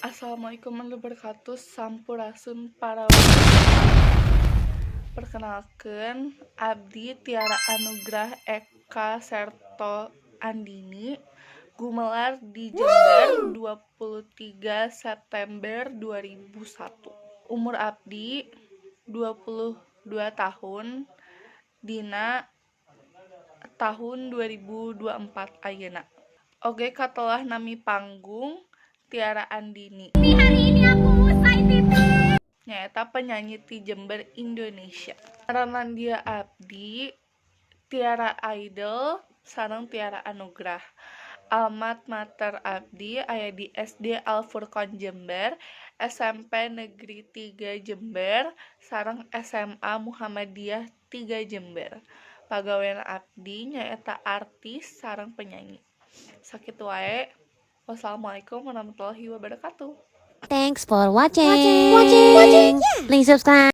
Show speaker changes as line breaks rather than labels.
Assalamualaikum warahmatullahi wabarakatuh. Sampurasun para perkenalkan abdi Tiara Anugrah Eka Serto Andini gumelar di Jember 23 September 2001. Umur abdi 22 tahun dina tahun 2024 ayeuna. Oge katelah nami panggung Tiara Andini. Hari ini aku usai nyata penyanyi ti Jember Indonesia. Ngaran dia abdi Tiara Idol sareng Tiara Anugrah. Almat mater abdi aya di SD Al Furqon Jember, SMP Negeri 3 Jember, sareng SMA Muhammadiyah 3 Jember. Pagawean abdi nyaeta artis sareng penyanyi. Sakitu wae. Wassalamualaikum warahmatullahi wabarakatuh.
Thanks for watching. Please subscribe.